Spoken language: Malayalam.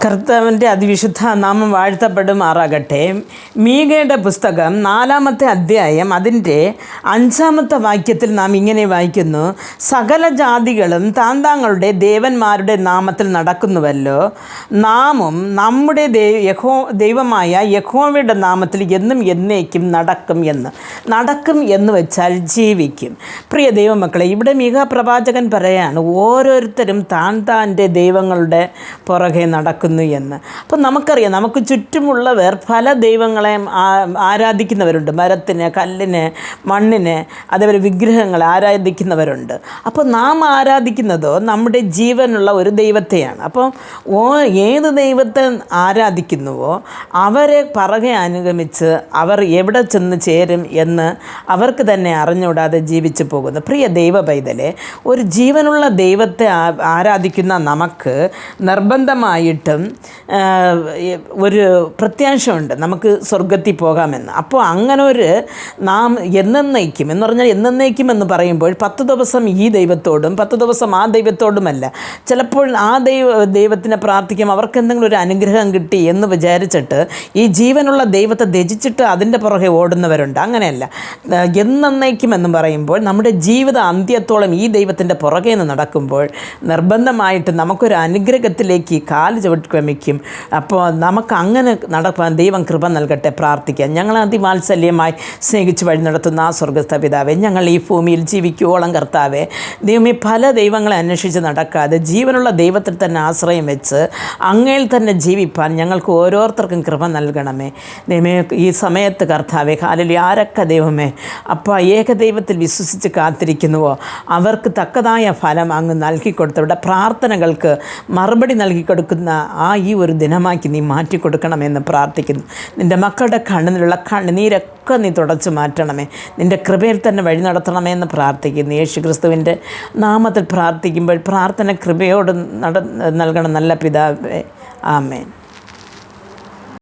കർത്താവിൻ്റെ അതിവിശുദ്ധ നാമം വാഴ്ത്തപ്പെടുമാറാകട്ടെ. മീഖയുടെ പുസ്തകം 4-ാമത്തെ അധ്യായം അതിൻ്റെ 5-ാമത്തെ വാക്യത്തിൽ നാം ഇങ്ങനെ വായിക്കുന്നു: സകല ജാതികളും താന്താങ്ങളുടെ ദേവന്മാരുടെ നാമത്തിൽ നടക്കുന്നുവല്ലോ, നാമും നമ്മുടെ ദൈവമായ യഹോവയുടെ നാമത്തിൽ എന്നും എന്നേക്കും നടക്കും എന്ന് വെച്ചാൽ ജീവിക്കും. പ്രിയ ദൈവമക്കളെ, ഇവിടെ മീഖ പ്രവാചകൻ പറയാണ്, ഓരോരുത്തരും താൻ്റെ ദൈവങ്ങളുടെ പുറകെ നടക്കുന്നു എന്ന്. അപ്പം നമുക്കറിയാം, നമുക്ക് ചുറ്റുമുള്ളവർ പല ദൈവങ്ങളെ ആരാധിക്കുന്നവരുണ്ട്. മരത്തിന്, കല്ലിന്, മണ്ണിന്, അതേപോലെ വിഗ്രഹങ്ങളെ ആരാധിക്കുന്നവരുണ്ട്. അപ്പോൾ നാം ആരാധിക്കുന്നതോ നമ്മുടെ ജീവനുള്ള ഒരു ദൈവത്തെയാണ്. അപ്പം ഏത് ദൈവത്തെ ആരാധിക്കുന്നുവോ അവരെ പുറകെ അനുഗമിച്ച് അവർ എവിടെ ചെന്ന് ചേരും എന്ന് അവർക്ക് തന്നെ അറിഞ്ഞുകൂടാതെ ജീവിച്ചു പോകുന്നു. പ്രിയ ദൈവ പൈതലെ, ഒരു ജീവനുള്ള ദൈവത്തെ ആരാധിക്കുന്ന നമുക്ക് നിർബന്ധമായിട്ടും ഒരു പ്രത്യാശയുണ്ട്, നമുക്ക് സ്വർഗത്തിൽ പോകാമെന്ന്. അപ്പോൾ അങ്ങനെ ഒരു നാം എന്നേക്കും എന്ന് പറഞ്ഞാൽ എന്നേക്കും എന്ന് പറയുമ്പോൾ 10 ദിവസം ഈ ദൈവത്തോടും 10 ദിവസം ആ ദൈവത്തോടുമല്ല. ചിലപ്പോൾ ആ ദൈവത്തിനെ പ്രാർത്ഥിക്കും, അവർക്ക് എന്തെങ്കിലും ഒരു അനുഗ്രഹം കിട്ടി എന്ന് വിചാരിച്ചിട്ട് ഈ ജീവനുള്ള ദൈവത്തെ ത്യജിച്ചിട്ട് അതിൻ്റെ പുറകെ ഓടുന്നവരുണ്ട്. അങ്ങനെയല്ല, എന്നേക്കും എന്ന് പറയുമ്പോൾ നമ്മുടെ ജീവിത അന്ത്യത്തോളം ഈ ദൈവത്തിൻ്റെ പുറകെ നിന്ന് നടക്കുമ്പോൾ നിർബന്ധമായിട്ട് നമുക്കൊരു അനുഗ്രഹത്തിലേക്ക് കാല് ചവിട്ടിക്രമിക്കും. അപ്പോൾ നമുക്ക് അങ്ങനെ നടക്കാൻ ദൈവം കൃപ നൽകട്ടെ. പ്രാർത്ഥിക്കാം. ഞങ്ങൾ അതിവാത്സല്യമായി സ്നേഹിച്ച് വഴി നടത്തുന്ന ആ സ്വർഗസ്ഥ പിതാവേ, ഞങ്ങൾ ഈ ഭൂമിയിൽ ജീവിക്കുവോളം കർത്താവേ, ദൈവമേ, പല ദൈവങ്ങളെ അന്വേഷിച്ച് നടക്കാതെ ജീവനുള്ള ദൈവത്തിൽ തന്നെ ആശ്രയം വെച്ച് അങ്ങയിൽ തന്നെ ജീവിപ്പാൻ ഞങ്ങൾക്ക് ഓരോരുത്തർക്കും കൃപ നൽകണമേ. ദൈവമേ, ഈ സമയത്ത് കർത്താവേ, കാലിൽ ആരൊക്കെ ദൈവമേ ഏകദൈവത്തിൽ വിശ്വസിച്ച് കാത്തിരിക്കുന്നുവോ അവർക്ക് തക്കതായ ഫലം അങ്ങ് നൽകിക്കൊടുത്തവരുടെ പ്രാർത്ഥനകൾക്ക് മറുപടി നൽകിക്കൊടുക്കുന്ന ഈ ഒരു ദിനമാക്കി നീ മാറ്റിക്കൊടുക്കണമെന്ന് പ്രാർത്ഥിക്കുന്നു. നിൻ്റെ മക്കളുടെ കണ്ണിലുള്ള കണ്ണുനീരൊക്കെ നീ തുടച്ചു മാറ്റണമേ. നിൻ്റെ കൃപയിൽ തന്നെ വഴി നടത്തണമേ എന്ന് പ്രാർത്ഥിക്കുന്നു. യേശു ക്രിസ്തുവിൻ്റെ നാമത്തിൽ പ്രാർത്ഥിക്കുമ്പോൾ പ്രാർത്ഥന കൃപയോട് നൽകണം നല്ല പിതാവേ. ആമേൻ.